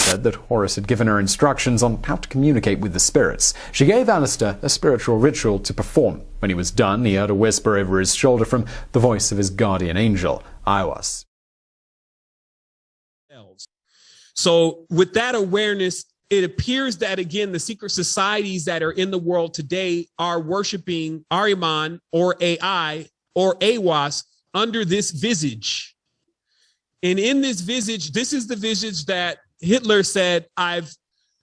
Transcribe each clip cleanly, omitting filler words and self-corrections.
said that Horus had given her instructions on how to communicate with the spirits. She gave Alistair a spiritual ritual to perform. When he was done, he heard a whisper over his shoulder from the voice of his guardian angel, Aiwass. So with that awareness, it appears that, again, the secret societies that are in the world today are worshiping Ahriman or AI or Aiwass under this visage. And in this visage, this is the visage that Hitler said, I've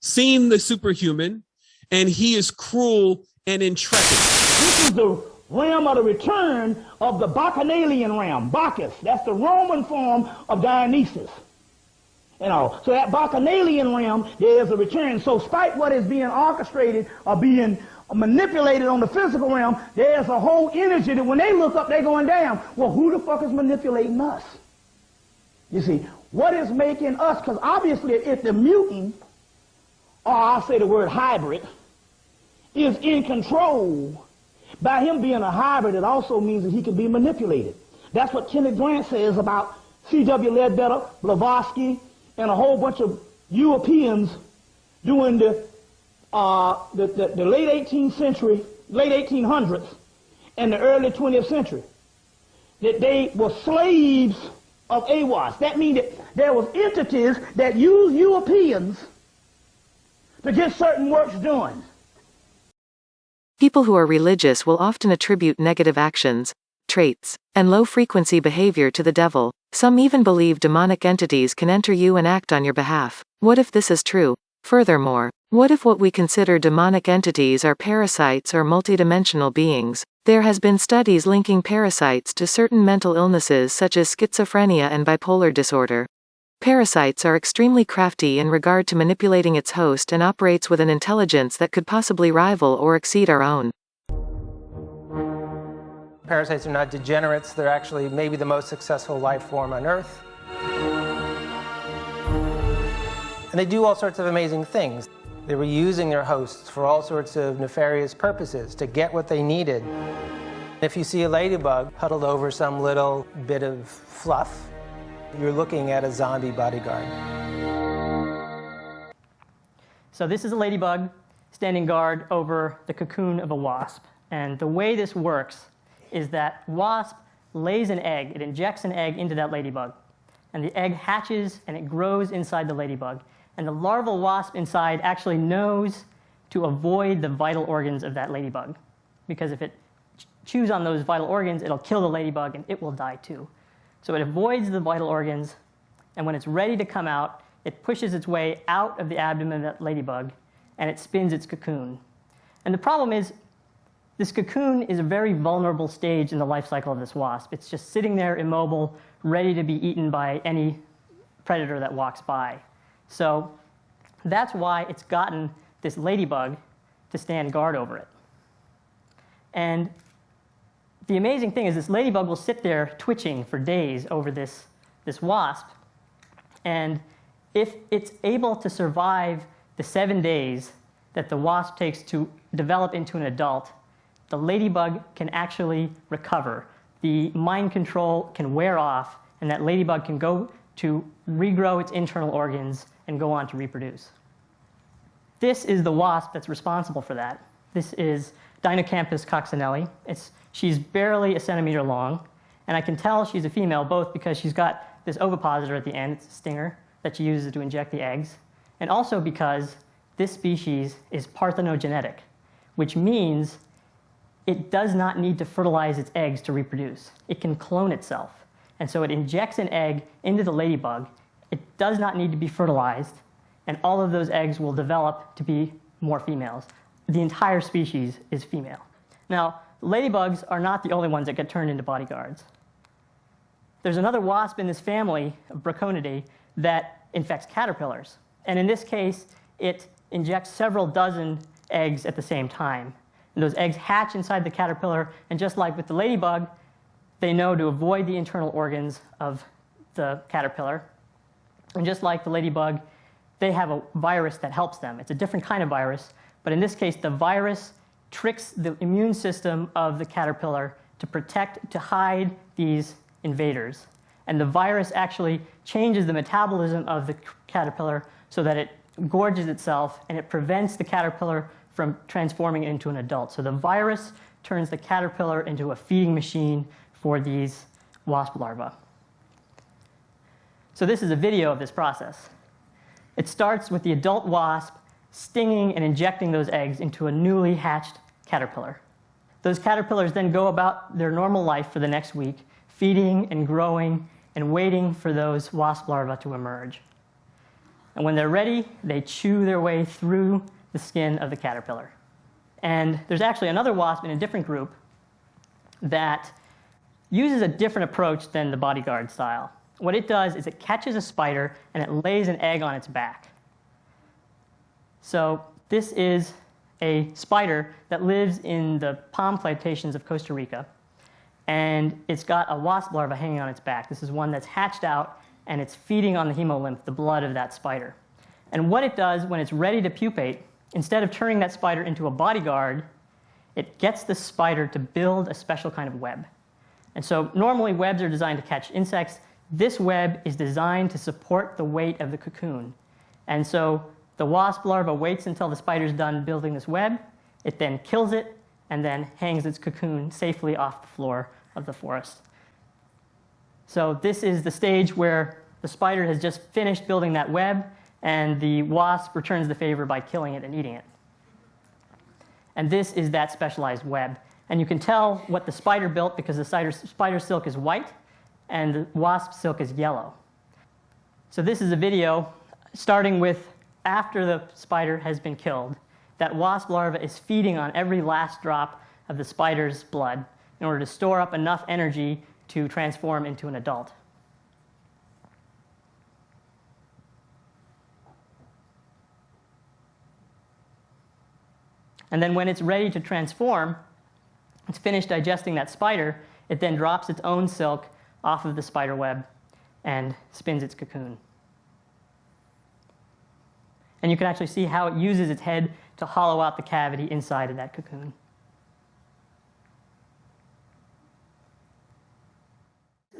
seen the superhuman, and he is cruel and intrepid. This is the realm of the return of the Bacchanalian realm. Bacchus, that's the Roman form of Dionysus. You know, so that Bacchanalian realm, there's a return. So despite what is being orchestrated or being manipulated on the physical realm, there's a whole energy that when they look up, they're going down. Well, who the fuck is manipulating us? You see, what is making us, because obviously if the mutant, or I'll say the word hybrid, is in control, by him being a hybrid, it also means that he can be manipulated. That's what Kenneth Grant says about C.W. Ledbetter, Blavatsky, and a whole bunch of Europeans during the late 18th century, late 1800s, and the early 20th century, that they were slaves of Aiwass. That means that there was entities that used Europeans to get certain works done. People who are religious will often attribute negative actions, traits, and low-frequency behavior to the devil. Some even believe demonic entities can enter you and act on your behalf. What if this is true? Furthermore, what if what we consider demonic entities are parasites or multidimensional beings? There has been studies linking parasites to certain mental illnesses such as schizophrenia and bipolar disorder. Parasites are extremely crafty in regard to manipulating its host and operates with an intelligence that could possibly rival or exceed our own. Parasites are not degenerates, they're actually maybe the most successful life form on Earth. And they do all sorts of amazing things. They were using their hosts for all sorts of nefarious purposes to get what they needed. If you see a ladybug huddled over some little bit of fluff, you're looking at a zombie bodyguard. So this is a ladybug standing guard over the cocoon of a wasp. And the way this works is that wasp lays an egg. It injects an egg into that ladybug. And the egg hatches and it grows inside the ladybug. And the larval wasp inside actually knows to avoid the vital organs of that ladybug. Because if it chews on those vital organs, it'll kill the ladybug and it will die too. So it avoids the vital organs, and when it's ready to come out, it pushes its way out of the abdomen of that ladybug, and it spins its cocoon. And the problem is, this cocoon is a very vulnerable stage in the life cycle of this wasp. It's just sitting there immobile, ready to be eaten by any predator that walks by. So that's why it's gotten this ladybug to stand guard over it. And the amazing thing is this ladybug will sit there twitching for days over this wasp. And if it's able to survive the 7 days that the wasp takes to develop into an adult, the ladybug can actually recover. The mind control can wear off, and that ladybug can go to regrow its internal organs and go on to reproduce. This is the wasp that's responsible for that. This is Dinocampus coccinelli. She's barely a centimeter long, and I can tell she's a female both because she's got this ovipositor at the end, it's a stinger, that she uses to inject the eggs, and also because this species is parthenogenetic, which means it does not need to fertilize its eggs to reproduce. It can clone itself. And so it injects an egg into the ladybug. It does not need to be fertilized, and all of those eggs will develop to be more females. The entire species is female. Now, ladybugs are not the only ones that get turned into bodyguards. There's another wasp in this family, Braconidae, that infects caterpillars. And in this case, it injects several dozen eggs at the same time. And those eggs hatch inside the caterpillar, and just like with the ladybug, they know to avoid the internal organs of the caterpillar. And just like the ladybug, they have a virus that helps them. It's a different kind of virus, but in this case, the virus tricks the immune system of the caterpillar to protect, to hide these invaders. And the virus actually changes the metabolism of the caterpillar so that it gorges itself and it prevents the caterpillar from transforming it into an adult. So the virus turns the caterpillar into a feeding machine for these wasp larvae. So this is a video of this process. It starts with the adult wasp stinging and injecting those eggs into a newly hatched caterpillar. Those caterpillars then go about their normal life for the next week, feeding and growing and waiting for those wasp larvae to emerge. And when they're ready, they chew their way through the skin of the caterpillar. And there's actually another wasp in a different group that uses a different approach than the bodyguard style. What it does is it catches a spider and it lays an egg on its back. So this is a spider that lives in the palm plantations of Costa Rica, and it's got a wasp larva hanging on its back. This is one that's hatched out, and it's feeding on the hemolymph, the blood of that spider. And what it does when it's ready to pupate, instead of turning that spider into a bodyguard, it gets the spider to build a special kind of web. And so normally webs are designed to catch insects. This web is designed to support the weight of the cocoon. And so the wasp larva waits until the spider's done building this web. It then kills it and then hangs its cocoon safely off the floor of the forest. So this is the stage where the spider has just finished building that web, and the wasp returns the favor by killing it and eating it. And this is that specialized web. And you can tell what the spider built because the spider silk is white and the wasp silk is yellow. So this is a video starting with after the spider has been killed. That wasp larva is feeding on every last drop of the spider's blood in order to store up enough energy to transform into an adult. And then when it's ready to transform, it's finished digesting that spider, it then drops its own silk off of the spider web and spins its cocoon. And you can actually see how it uses its head to hollow out the cavity inside of that cocoon.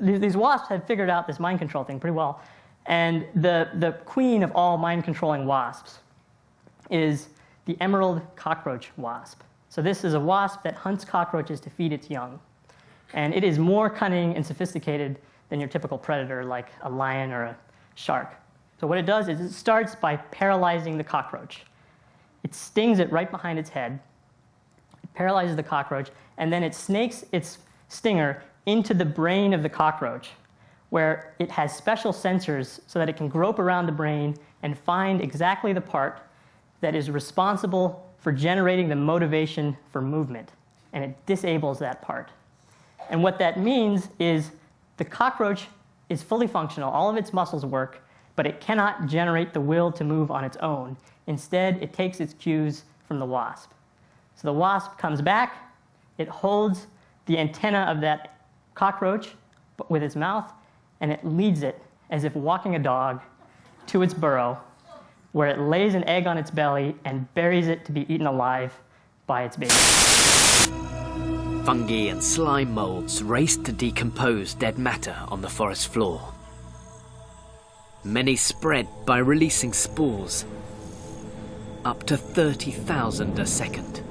These wasps have figured out this mind control thing pretty well. And the queen of all mind controlling wasps is the emerald cockroach wasp. So this is a wasp that hunts cockroaches to feed its young. And it is more cunning and sophisticated than your typical predator like a lion or a shark. So what it does is it starts by paralyzing the cockroach. It stings it right behind its head. It paralyzes the cockroach, and then it snakes its stinger into the brain of the cockroach, where it has special sensors so that it can grope around the brain and find exactly the part that is responsible for generating the motivation for movement, and it disables that part. And what that means is the cockroach is fully functional, all of its muscles work, but it cannot generate the will to move on its own. Instead, it takes its cues from the wasp. So the wasp comes back, it holds the antenna of that cockroach with its mouth, and it leads it, as if walking a dog, to its burrow, where it lays an egg on its belly and buries it to be eaten alive by its baby. Fungi and slime molds race to decompose dead matter on the forest floor. Many spread by releasing spores, up to 30,000 a second.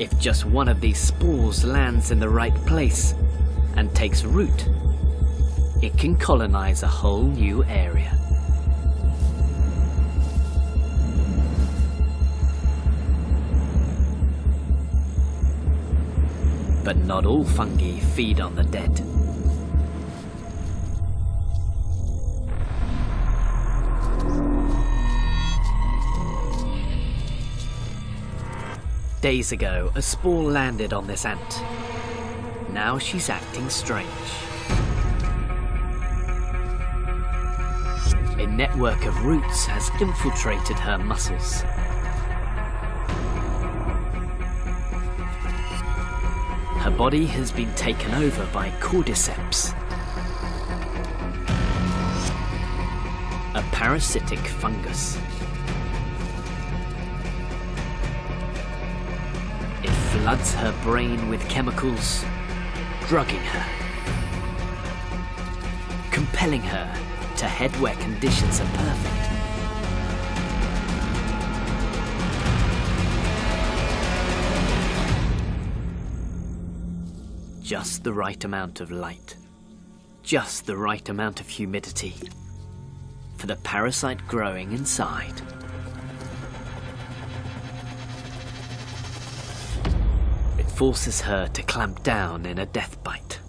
If just one of these spores lands in the right place and takes root, it can colonize a whole new area. But not all fungi feed on the dead. Days ago, a spore landed on this ant. Now she's acting strange. A network of roots has infiltrated her muscles. Her body has been taken over by cordyceps, a parasitic fungus. It floods her brain with chemicals, drugging her. propelling her to head where conditions are perfect. Just the right amount of light. Just the right amount of humidity for the parasite growing inside. It forces her to clamp down in a death bite,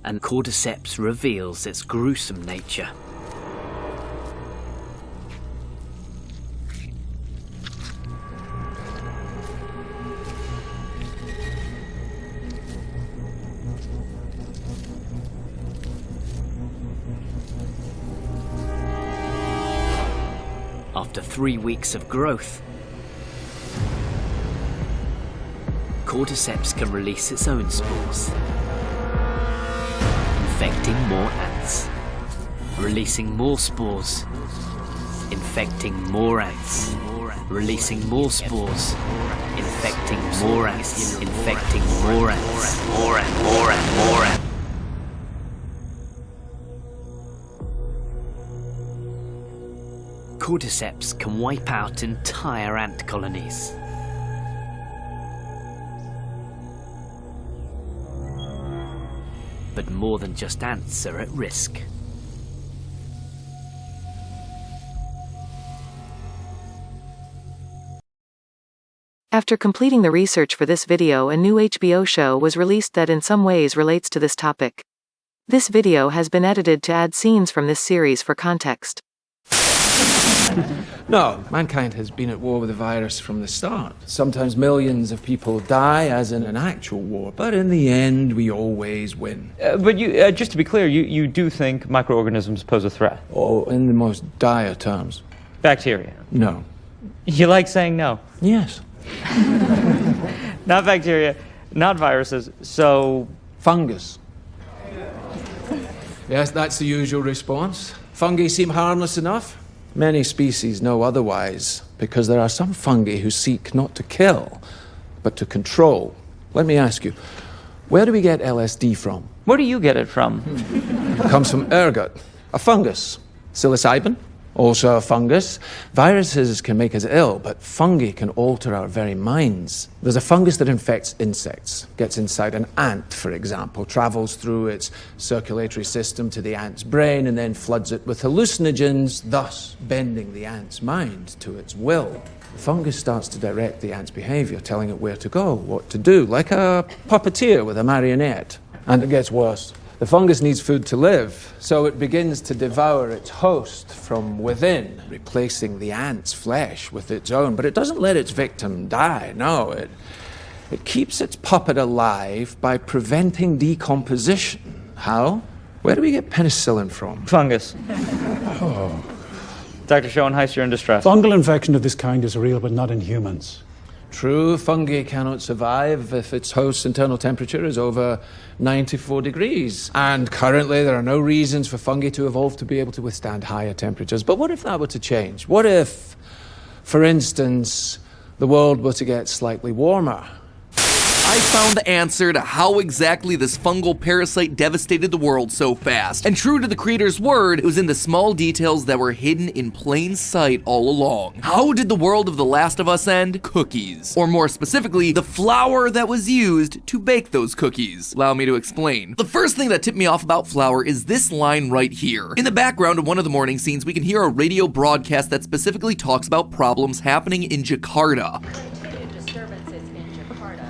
and Cordyceps reveals its gruesome nature. After 3 weeks of growth, Cordyceps can release its own spores, infecting more ants, releasing more spores, infecting more ants, releasing more spores, infecting more ants, infecting more ants, more and more and more ants. Cordyceps can wipe out entire ant colonies. But more than just ants are at risk. After completing the research for this video, a new HBO show was released that in some ways relates to this topic. This video has been edited to add scenes from this series for context. No, mankind has been at war with the virus from the start. Sometimes millions of people die, as in an actual war, but in the end, we always win. But you, just to be clear, you do think microorganisms pose a threat? Oh, in the most dire terms. Bacteria? No. You like saying no? Yes. Not bacteria, not viruses, so... Fungus. Yes, that's the usual response. Fungi seem harmless enough. Many species know otherwise, because there are some fungi who seek not to kill, but to control. Let me ask you, where do we get LSD from? Where do you get it from? It comes from ergot, a fungus. Psilocybin, also a fungus. Viruses can make us ill, but fungi can alter our very minds. There's a fungus that infects insects, gets inside an ant, for example, travels through its circulatory system to the ant's brain, and then floods it with hallucinogens, thus bending the ant's mind to its will. The fungus starts to direct the ant's behavior, telling it where to go, what to do, like a puppeteer with a marionette. And it gets worse. The fungus needs food to live, so it begins to devour its host from within, replacing the ant's flesh with its own. But it doesn't let its victim die, no. It keeps its puppet alive by preventing decomposition. How? Where do we get penicillin from? Fungus. Oh. Dr. Schoenheiss, you're in distress. Fungal infection of this kind is real, but not in humans. True, fungi cannot survive if its host's internal temperature is over 94 degrees. And currently there are no reasons for fungi to evolve to be able to withstand higher temperatures. But what if that were to change? What if, for instance, the world were to get slightly warmer? I found the answer to how exactly this fungal parasite devastated the world so fast. And true to the creator's word, it was in the small details that were hidden in plain sight all along. How did the world of The Last of Us end? Cookies. Or more specifically, the flour that was used to bake those cookies. Allow me to explain. The first thing that tipped me off about flour is this line right here. In the background of one of the morning scenes, we can hear a radio broadcast that specifically talks about problems happening in Jakarta.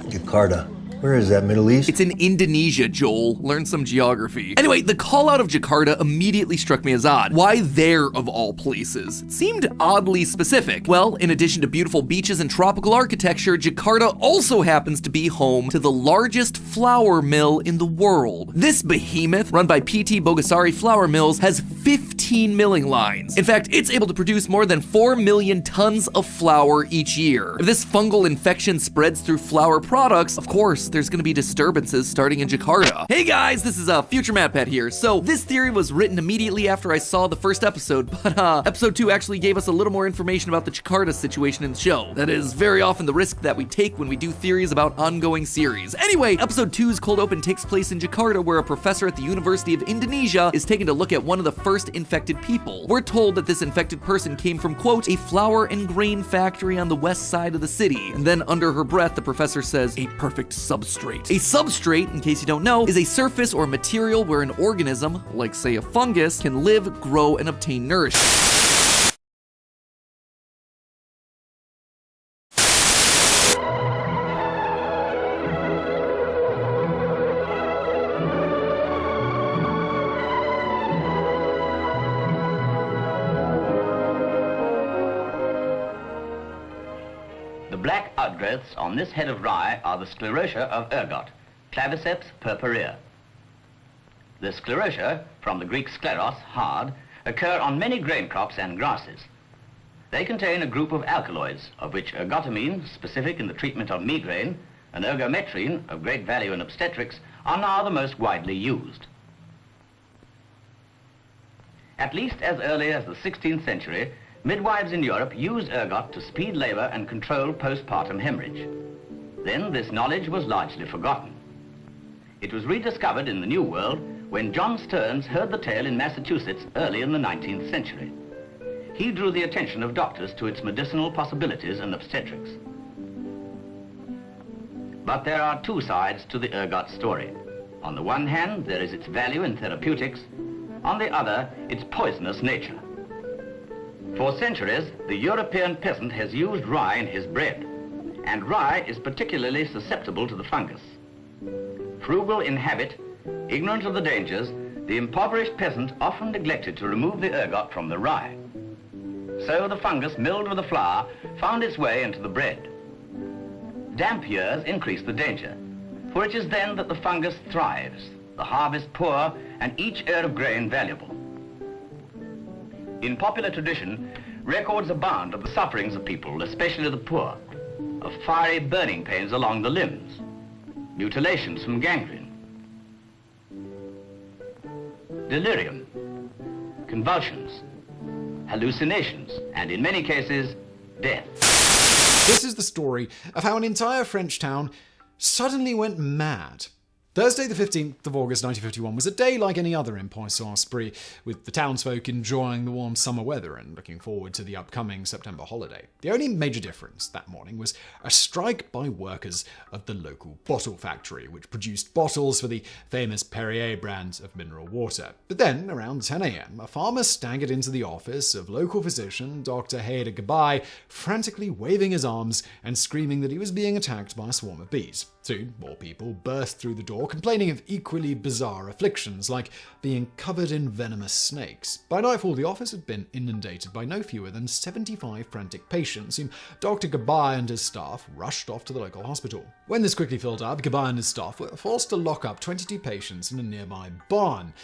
Jakarta. Where is that, Middle East? It's in Indonesia, Joel. Learn some geography. Anyway, the call out of Jakarta immediately struck me as odd. Why there, of all places? It seemed oddly specific. Well, in addition to beautiful beaches and tropical architecture, Jakarta also happens to be home to the largest flour mill in the world. This behemoth, run by PT Bogasari Flour Mills, has 15 milling lines. In fact, it's able to produce more than 4 million tons of flour each year. If this fungal infection spreads through flour products, of course, there's gonna be disturbances starting in Jakarta. Hey guys, this is Future MatPat here. So this theory was written immediately after I saw the first episode, but episode 2 actually gave us a little more information about the Jakarta situation in the show. That is very often the risk that we take when we do theories about ongoing series. Anyway, episode 2's cold open takes place in Jakarta, where a professor at the University of Indonesia is taken to look at one of the first infected people. We're told that this infected person came from, quote, a flour and grain factory on the west side of the city. And then under her breath, the professor says, a perfect substrate. A substrate, in case you don't know, is a surface or material where an organism, like say a fungus, can live, grow, and obtain nourishment. The black outgrowths on this head of rye are the sclerotia of ergot, Claviceps purpurea. The sclerotia, from the Greek skleros, hard, occur on many grain crops and grasses. They contain a group of alkaloids, of which ergotamine, specific in the treatment of migraine, and ergometrine, of great value in obstetrics, are now the most widely used. At least as early as the 16th century, midwives in Europe used ergot to speed labor and control postpartum hemorrhage. Then this knowledge was largely forgotten. It was rediscovered in the New World when John Stearns heard the tale in Massachusetts early in the 19th century. He drew the attention of doctors to its medicinal possibilities in obstetrics. But there are two sides to the ergot story. On the one hand, there is its value in therapeutics. On the other, its poisonous nature. For centuries, the European peasant has used rye in his bread, and rye is particularly susceptible to the fungus. Frugal in habit, ignorant of the dangers, the impoverished peasant often neglected to remove the ergot from the rye. So the fungus milled with the flour found its way into the bread. Damp years increase the danger, for it is then that the fungus thrives, the harvest poor, and each ear of grain valuable. In popular tradition, records abound of the sufferings of people, especially the poor, of fiery burning pains along the limbs, mutilations from gangrene, delirium, convulsions, hallucinations, and in many cases, death. This is the story of how an entire French town suddenly went mad. Thursday the 15th of August 1951 was a day like any other in Poisson-Esprit, with the townsfolk enjoying the warm summer weather and looking forward to the upcoming September holiday. The only major difference that morning was a strike by workers of the local bottle factory, which produced bottles for the famous Perrier brand of mineral water. But then, around 10 a.m., a farmer staggered into the office of local physician Dr. Hader Gabai, frantically waving his arms and screaming that he was being attacked by a swarm of bees. Soon, more people burst through the door, complaining of equally bizarre afflictions, like being covered in venomous snakes. By nightfall, the office had been inundated by no fewer than 75 frantic patients, whom Dr. Gabai and his staff rushed off to the local hospital. When this quickly filled up, Gabai and his staff were forced to lock up 22 patients in a nearby barn.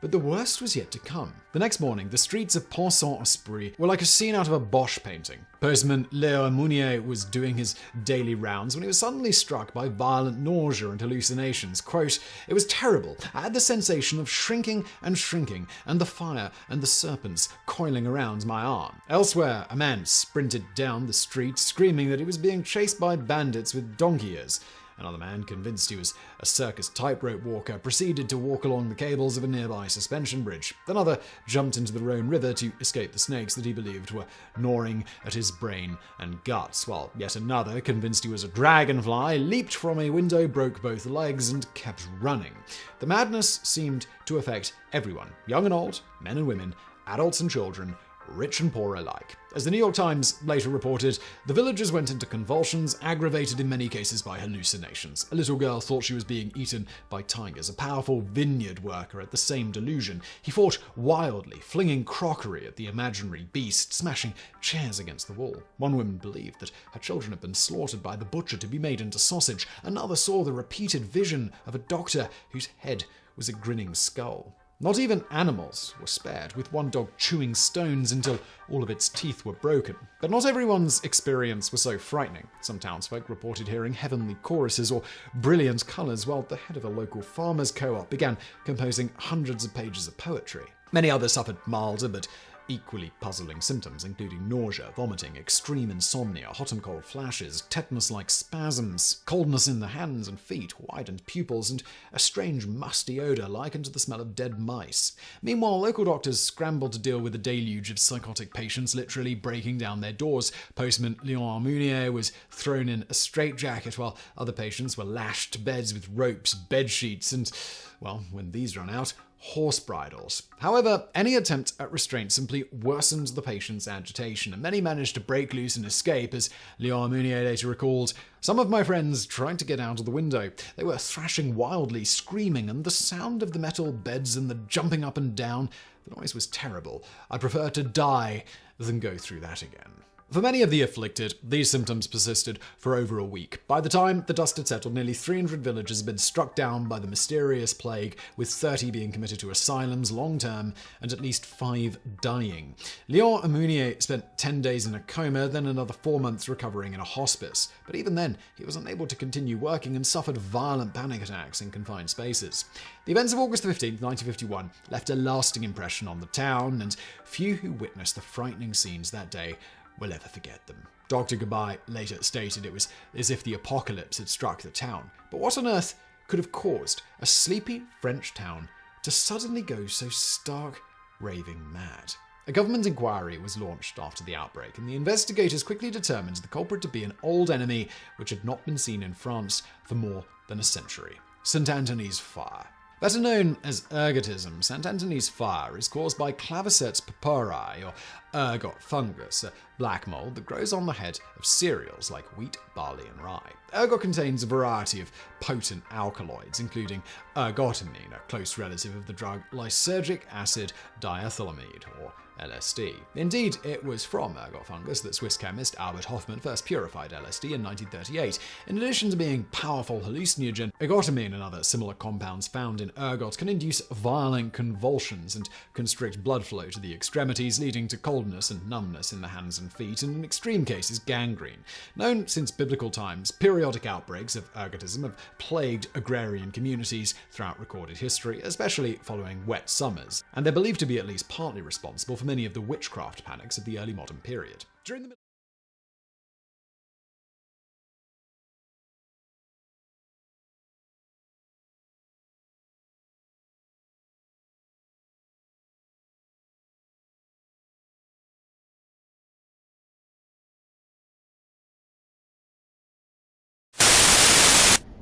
But the worst was yet to come. The next morning, the streets of Poisson-Esprit were like a scene out of a Bosch painting. Postman Léo Mounier was doing his daily rounds when he was suddenly struck by violent nausea and hallucinations. Quote, "It was terrible. I had the sensation of shrinking, and the fire and the serpents coiling around my arm." Elsewhere, a man sprinted down the street, screaming that he was being chased by bandits with donkey ears. Another man, convinced he was a circus tightrope walker, proceeded to walk along the cables of a nearby suspension bridge. Another jumped into the Rhone River to escape the snakes that he believed were gnawing at his brain and guts, while yet another, convinced he was a dragonfly, leaped from a window, broke both legs, and kept running. The madness seemed to affect everyone, young and old, men and women, adults and children, rich and poor alike. As the New York Times later reported, the villagers went into convulsions, aggravated in many cases by hallucinations. A little girl thought she was being eaten by tigers. A powerful vineyard worker had the same delusion. He fought wildly, flinging crockery at the imaginary beast, smashing chairs against the wall. One woman believed that her children had been slaughtered by the butcher to be made into sausage. Another saw the repeated vision of a doctor whose head was a grinning skull. Not even animals were spared, with one dog chewing stones until all of its teeth were broken. But not everyone's experience was so frightening. Some townsfolk reported hearing heavenly choruses or brilliant colours, while the head of a local farmers' co-op began composing hundreds of pages of poetry. Many others suffered milder but equally puzzling symptoms, including nausea, vomiting, extreme insomnia, hot and cold flashes, tetanus-like spasms, coldness in the hands and feet, widened pupils, and a strange musty odour likened to the smell of dead mice. Meanwhile, local doctors scrambled to deal with the deluge of psychotic patients literally breaking down their doors. Postman Leon Amunier was thrown in a straitjacket, while other patients were lashed to beds with ropes, bed sheets, and, well, when these run out, horse bridles. However, any attempt at restraint simply worsened the patient's agitation, and many managed to break loose and escape. As Leon Mounier later recalled, "Some of my friends tried to get out of the window. They were thrashing wildly, screaming, and the sound of the metal beds and the jumping up and down, the noise was terrible. I'd prefer to die than go through that again." For many of the afflicted, these symptoms persisted for over a week. By the time the dust had settled, nearly 300 villages had been struck down by the mysterious plague, with 30 being committed to asylums long-term and at least 5 dying. Leon Amunier spent 10 days in a coma, then another 4 months recovering in a hospice. But even then, he was unable to continue working and suffered violent panic attacks in confined spaces. The events of August 15, 1951 left a lasting impression on the town, and few who witnessed the frightening scenes that day will ever forget them. Dr. Gabay later stated it was as if the apocalypse had struck the town. But what on earth could have caused a sleepy French town to suddenly go so stark raving mad? A government inquiry was launched after the outbreak, and the investigators quickly determined the culprit to be an old enemy which had not been seen in France for more than a century: St. Anthony's fire. Better known as ergotism, St. Anthony's fire is caused by Claviceps purpurea, or ergot fungus, a black mold that grows on the head of cereals like wheat, barley, and rye. Ergot contains a variety of potent alkaloids, including ergotamine, a close relative of the drug lysergic acid diethylamide, or LSD. Indeed, it was from ergot fungus that Swiss chemist Albert Hofmann first purified LSD in 1938. In addition to being powerful hallucinogen, ergotamine and other similar compounds found in ergot can induce violent convulsions and constrict blood flow to the extremities, leading to coldness and numbness in the hands and feet, and in extreme cases gangrene. Known since biblical times, periodic outbreaks of ergotism have plagued agrarian communities throughout recorded history, especially following wet summers, and they're believed to be at least partly responsible for many of the witchcraft panics of the early modern period.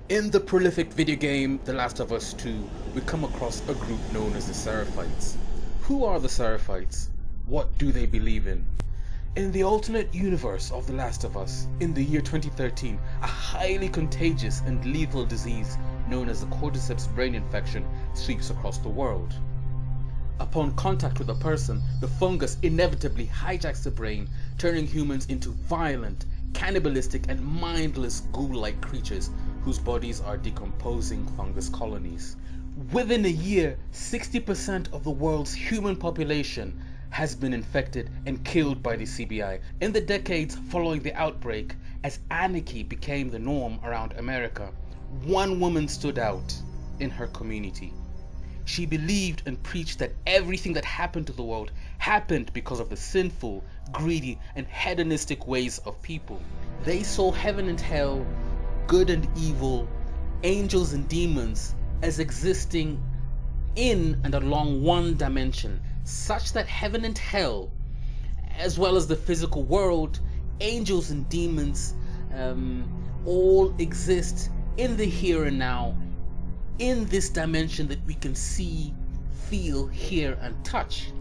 In the prolific video game The Last of Us 2, we come across a group known as the Seraphites. Who are the Seraphites? What do they believe in? In the alternate universe of The Last of Us, in the year 2013, a highly contagious and lethal disease known as the cordyceps brain infection sweeps across the world. Upon contact with a person, the fungus inevitably hijacks the brain, turning humans into violent, cannibalistic, and mindless ghoul-like creatures whose bodies are decomposing fungus colonies. Within a year, 60% of the world's human population has been infected and killed by the CBI. In the decades following the outbreak, as anarchy became the norm around America, one woman stood out in her community. She believed and preached that everything that happened to the world happened because of the sinful, greedy, and hedonistic ways of people. They saw heaven and hell, good and evil, angels and demons as existing in and along one dimension, such that heaven and hell, as well as the physical world, angels and demons, all exist in the here and now, in this dimension that we can see, feel, hear, and touch.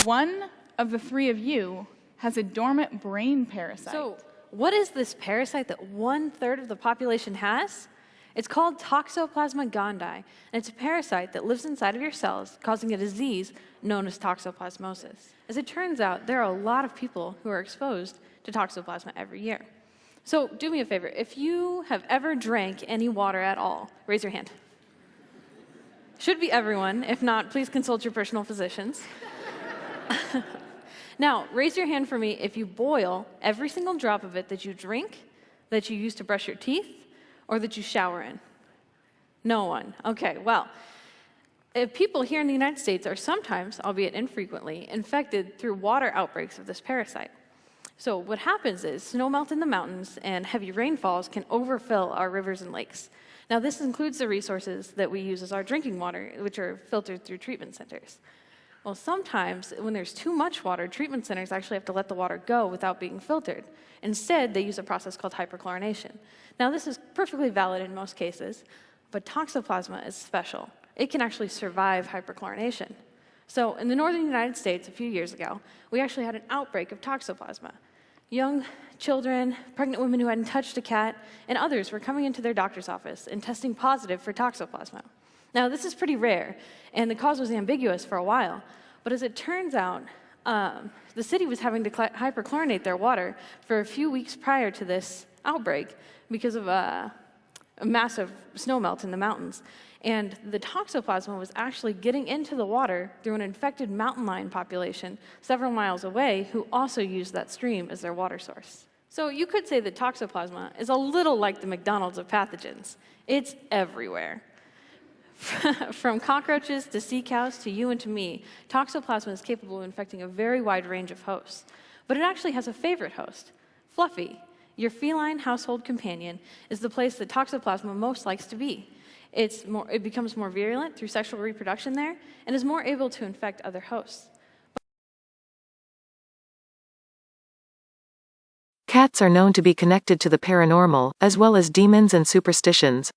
One of the 3 of you has a dormant brain parasite. So, what is this parasite that 1/3 of the population has? It's called Toxoplasma gondii, and it's a parasite that lives inside of your cells, causing a disease known as toxoplasmosis. As it turns out, there are a lot of people who are exposed to toxoplasma every year. So do me a favor, if you have ever drank any water at all, raise your hand. Should be everyone. If not, please consult your personal physicians. Now, raise your hand for me if you boil every single drop of it that you drink, that you use to brush your teeth, or that you shower in. No one. Okay, well, people here in the United States are sometimes, albeit infrequently, infected through water outbreaks of this parasite. So what happens is snowmelt in the mountains and heavy rainfalls can overfill our rivers and lakes. Now, this includes the resources that we use as our drinking water, which are filtered through treatment centers. Well, sometimes when there's too much water, treatment centers actually have to let the water go without being filtered. Instead, they use a process called hyperchlorination. Now, this is perfectly valid in most cases, but Toxoplasma is special. It can actually survive hyperchlorination. So in the northern United States a few years ago, we actually had an outbreak of Toxoplasma. Young children, pregnant women who hadn't touched a cat, and others were coming into their doctor's office and testing positive for Toxoplasma. Now, this is pretty rare, and the cause was ambiguous for a while, but as it turns out, the city was having to hyperchlorinate their water for a few weeks prior to this outbreak because of a massive snowmelt in the mountains. And the Toxoplasma was actually getting into the water through an infected mountain lion population several miles away who also used that stream as their water source. So you could say that Toxoplasma is a little like the McDonald's of pathogens. It's everywhere. From cockroaches to sea cows to you and to me, Toxoplasma is capable of infecting a very wide range of hosts. But it actually has a favorite host. Fluffy, your feline household companion, is the place that Toxoplasma most likes to be. It becomes more virulent through sexual reproduction there and is more able to infect other hosts. Cats are known to be connected to the paranormal, as well as demons and superstitions.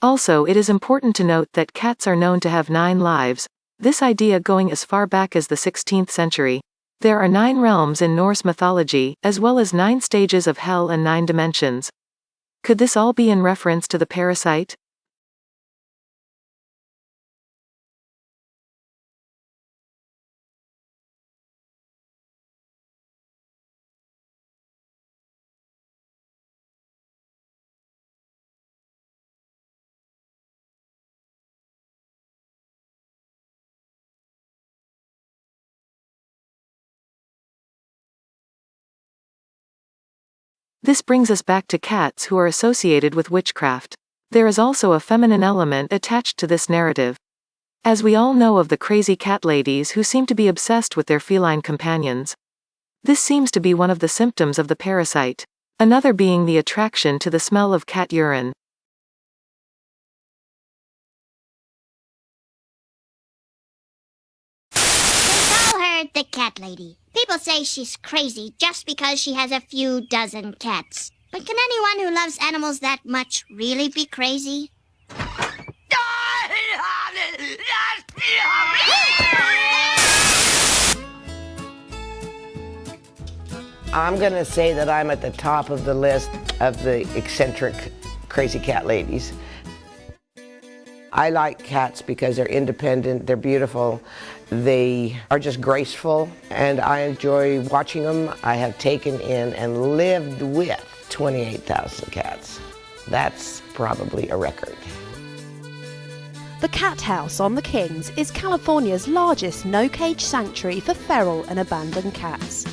Also, it is important to note that cats are known to have 9 lives, this idea going as far back as the 16th century. There are 9 realms in Norse mythology, as well as 9 stages of hell and 9 dimensions. Could this all be in reference to the parasite? This brings us back to cats who are associated with witchcraft. There is also a feminine element attached to this narrative. As we all know of the crazy cat ladies who seem to be obsessed with their feline companions. This seems to be one of the symptoms of the parasite, another being the attraction to the smell of cat urine. We've all heard the cat lady. People say she's crazy just because she has a few dozen cats. But can anyone who loves animals that much really be crazy? I'm going to say that I'm at the top of the list of the eccentric crazy cat ladies. I like cats because they're independent, they're beautiful, they are just graceful, and I enjoy watching them. I have taken in and lived with 28,000 cats. That's probably a record. The Cat House on the Kings is California's largest no-cage sanctuary for feral and abandoned cats.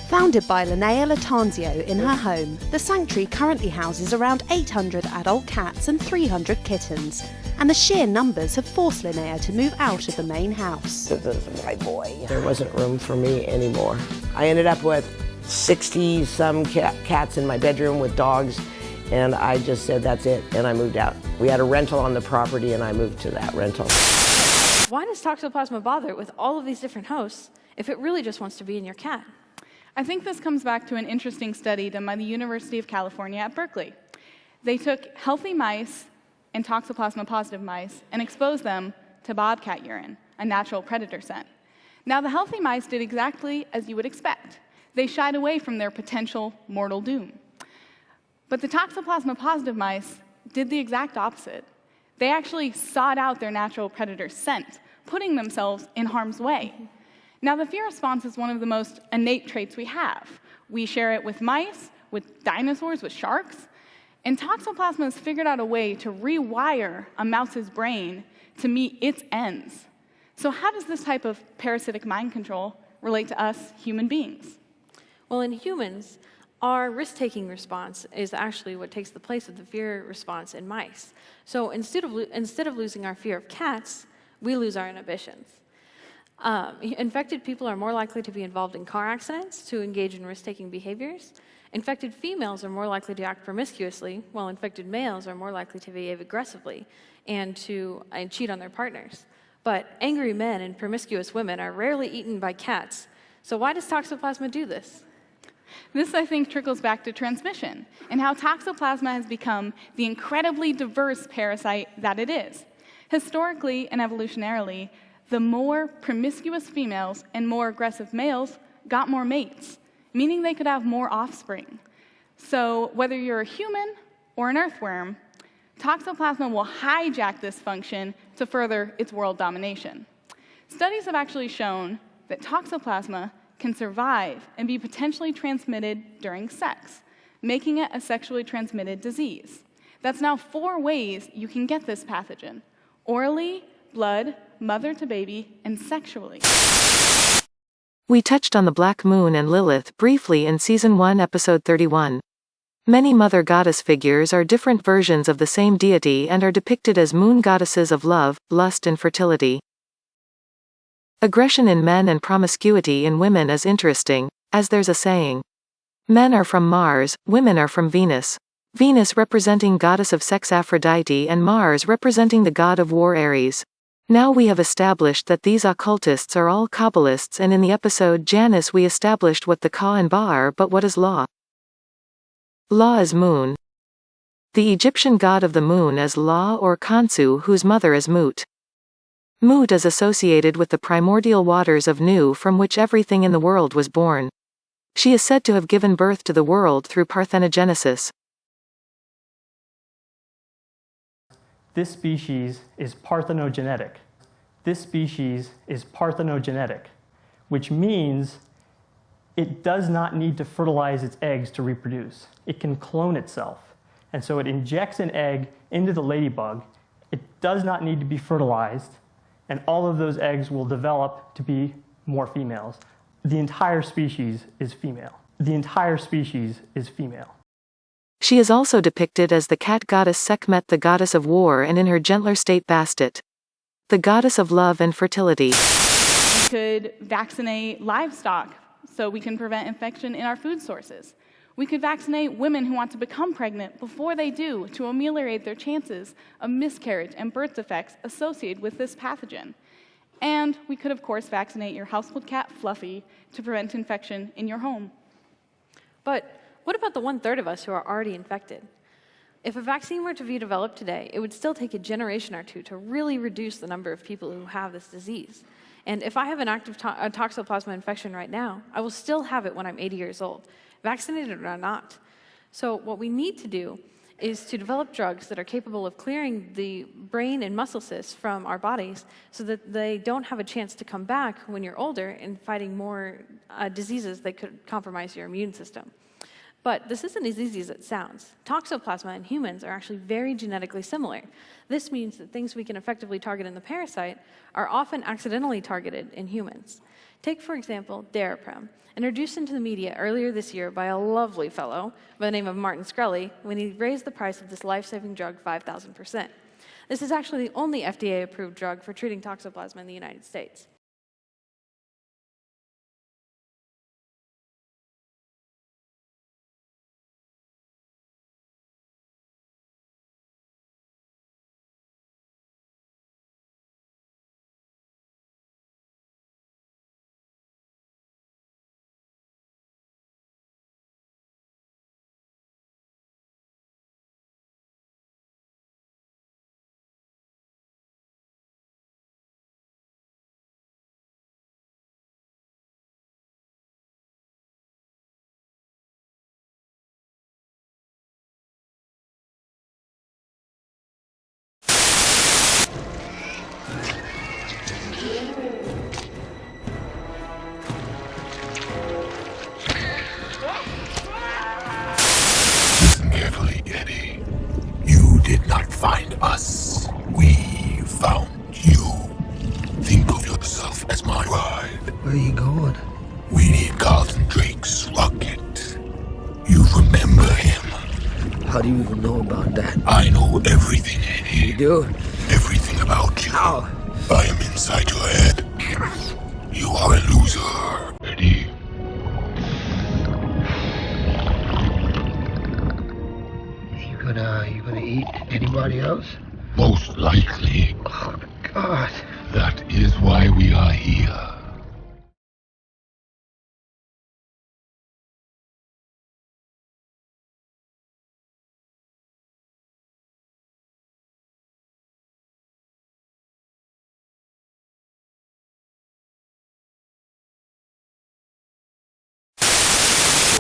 Founded by Linnea Latanzio in her home, the sanctuary currently houses around 800 adult cats and 300 kittens, and the sheer numbers have forced Linnea to move out of the main house. This is my boy. There wasn't room for me anymore. I ended up with 60-some cats in my bedroom with dogs, and I just said that's it, and I moved out. We had a rental on the property, and I moved to that rental. Why does Toxoplasma bother with all of these different hosts if it really just wants to be in your cat? I think this comes back to an interesting study done by the University of California at Berkeley. They took healthy mice and Toxoplasma positive mice and exposed them to bobcat urine, a natural predator scent. Now, the healthy mice did exactly as you would expect. They shied away from their potential mortal doom. But the Toxoplasma-positive mice did the exact opposite. They actually sought out their natural predator's scent, putting themselves in harm's way. Now, the fear response is one of the most innate traits we have. We share it with mice, with dinosaurs, with sharks. And Toxoplasma has figured out a way to rewire a mouse's brain to meet its ends. So how does this type of parasitic mind control relate to us human beings? Well, in humans, our risk-taking response is actually what takes the place of the fear response in mice. So instead of losing our fear of cats, we lose our inhibitions. Infected people are more likely to be involved in car accidents, to engage in risk-taking behaviors. Infected females are more likely to act promiscuously, while infected males are more likely to behave aggressively and cheat on their partners. But angry men and promiscuous women are rarely eaten by cats. So why does Toxoplasma do this? This, I think, trickles back to transmission and how Toxoplasma has become the incredibly diverse parasite that it is. Historically and evolutionarily, the more promiscuous females and more aggressive males got more mates, meaning they could have more offspring. So whether you're a human or an earthworm, Toxoplasma will hijack this function to further its world domination. Studies have actually shown that Toxoplasma can survive and be potentially transmitted during sex, making it a sexually transmitted disease. That's now 4 ways you can get this pathogen: orally, blood, mother to baby, and sexually. We touched on the Black Moon and Lilith briefly in Season 1, Episode 31. Many mother goddess figures are different versions of the same deity and are depicted as moon goddesses of love, lust, and fertility. Aggression in men and promiscuity in women is interesting, as there's a saying. Men are from Mars, women are from Venus. Venus representing goddess of sex Aphrodite and Mars representing the god of war Ares. Now we have established that these occultists are all Kabbalists, and in the episode Janus we established what the Ka and Ba are, but what is La? La is moon. The Egyptian god of the moon is La or Khonsu, whose mother is Mut. Mut is associated with the primordial waters of Nu from which everything in the world was born. She is said to have given birth to the world through parthenogenesis. This species is parthenogenetic. This species is parthenogenetic, which means it does not need to fertilize its eggs to reproduce. It can clone itself. And so it injects an egg into the ladybug. It does not need to be fertilized, and all of those eggs will develop to be more females. The entire species is female. The entire species is female. She is also depicted as the cat goddess Sekhmet, the goddess of war, and in her gentler state Bastet, the goddess of love and fertility. We could vaccinate livestock so we can prevent infection in our food sources. We could vaccinate women who want to become pregnant before they do to ameliorate their chances of miscarriage and birth defects associated with this pathogen. And we could, of course, vaccinate your household cat, Fluffy, to prevent infection in your home. But what about the 1/3 of us who are already infected? If a vaccine were to be developed today, it would still take a generation or 2 to really reduce the number of people who have this disease. And if I have an active Toxoplasma infection right now, I will still have it when I'm 80 years old, vaccinated or not. So what we need to do is to develop drugs that are capable of clearing the brain and muscle cysts from our bodies so that they don't have a chance to come back when you're older and fighting more diseases that could compromise your immune system. But this isn't as easy as it sounds. Toxoplasma in humans are actually very genetically similar. This means that things we can effectively target in the parasite are often accidentally targeted in humans. Take, for example, Daraprim, introduced into the media earlier this year by a lovely fellow by the name of Martin Shkreli when he raised the price of this life-saving drug 5,000%. This is actually the only FDA-approved drug for treating Toxoplasma in the United States. carefully, Eddie. You did not find us. We found you. Think of yourself as my ride. Where are you going? We need Carlton Drake's rocket. You remember him? How do you even know about that? I know everything, Eddie. You do? Everything about you. How? I am inside your head. You are a loser, Eddie. You gonna eat anybody else? Most likely. Oh, God. That is why we are here.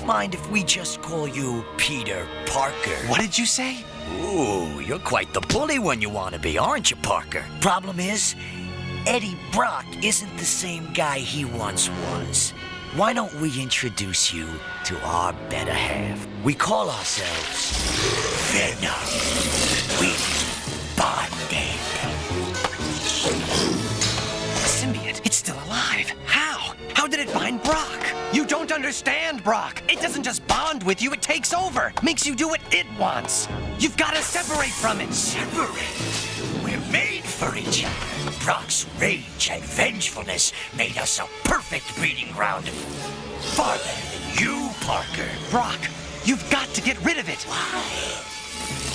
Mind if we just call you Peter Parker? What did you say? Ooh, you're quite the bully when you want to be, aren't you, Parker? Problem is, Eddie Brock isn't the same guy he once was. Why don't we introduce you to our better half? We call ourselves Venom. We bonded. The symbiote, it's still alive. How? How did it bind Brock? You don't understand, Brock. It doesn't just bond with you, it takes over. Makes you do what it wants. You've got to separate from it. Separate? We're made for each other. Brock's rage and vengefulness made us a perfect breeding ground. Far better than you, Parker. Brock, you've got to get rid of it. Why?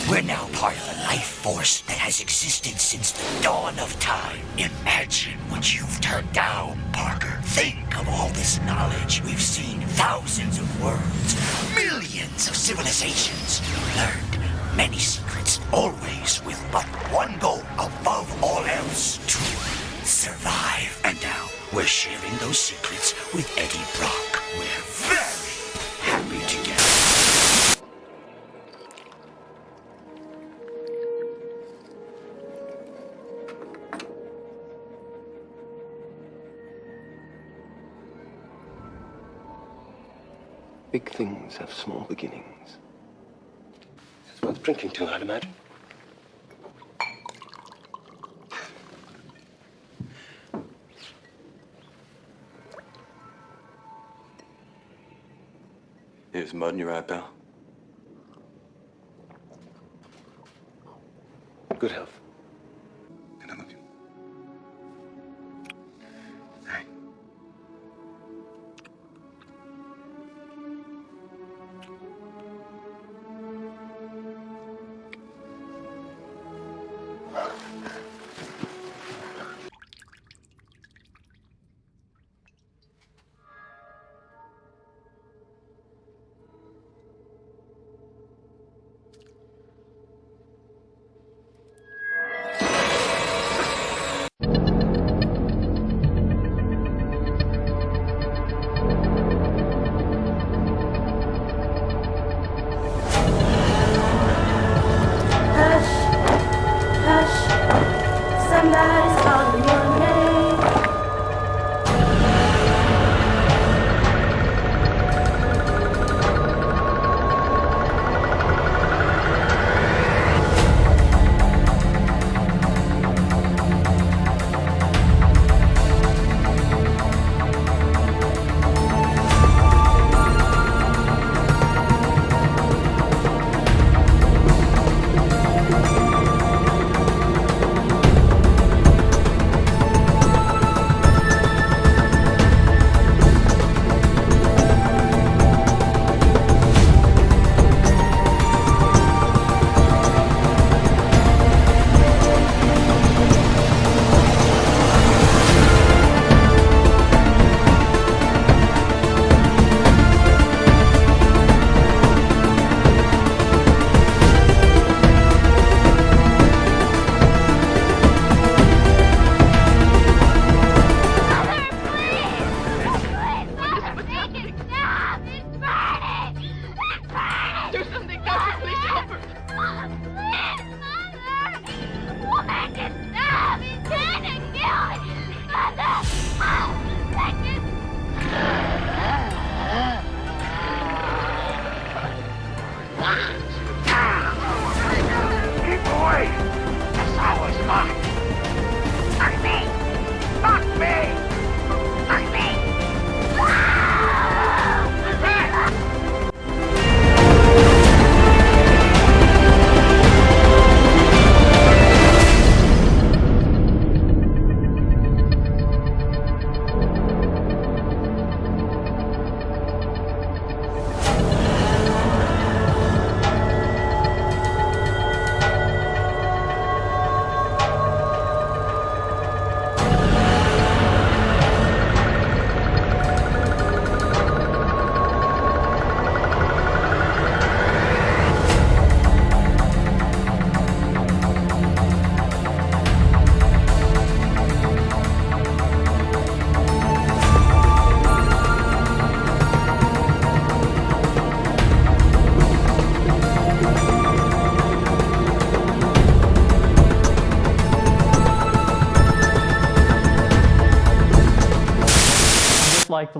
We're now part of a life force that has existed since the dawn of time. Imagine what you've turned down, Parker. Think of all this knowledge. We've seen thousands of worlds, millions of civilizations. Learned many secrets, always with but one goal, above all else, to survive. And now we're sharing those secrets with Eddie Brock. We're very happy together. Big things have small beginnings. It's worth drinking to, I'd imagine. There's mud in your eye, pal. Good health. And I love you.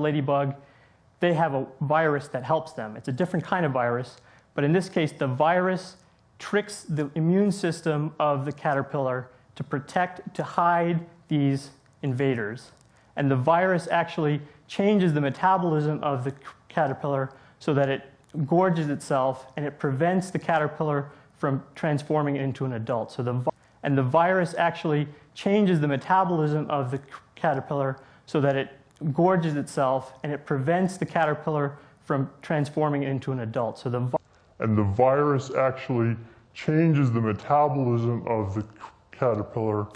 ladybug, they have a virus that helps them. It's a different kind of virus, but in this case, the virus tricks the immune system of the caterpillar to protect, to hide these invaders. And the virus actually changes the metabolism of the caterpillar so that it gorges itself and it prevents the caterpillar from transforming into an adult. So the virus actually changes the metabolism of the caterpillar so that it gorges itself and it prevents the caterpillar from transforming into an adult. So the virus actually changes the metabolism of the caterpillar.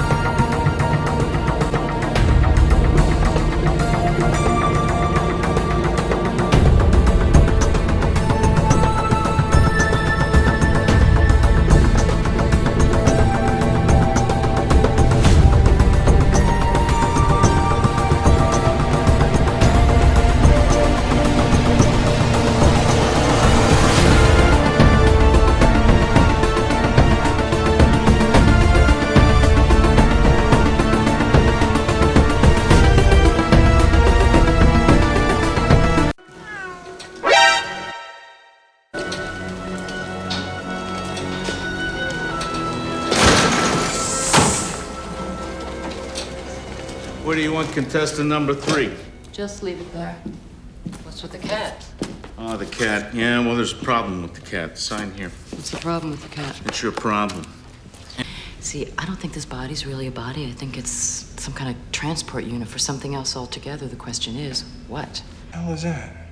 What do you want, contestant number 3? Just leave it there. What's with the cat? Oh, the cat. Yeah, well, there's a problem with the cat. Sign here. What's the problem with the cat? It's your problem. See, I don't think this body's really a body. I think it's some kind of transport unit for something else altogether. The question is, what? How is that?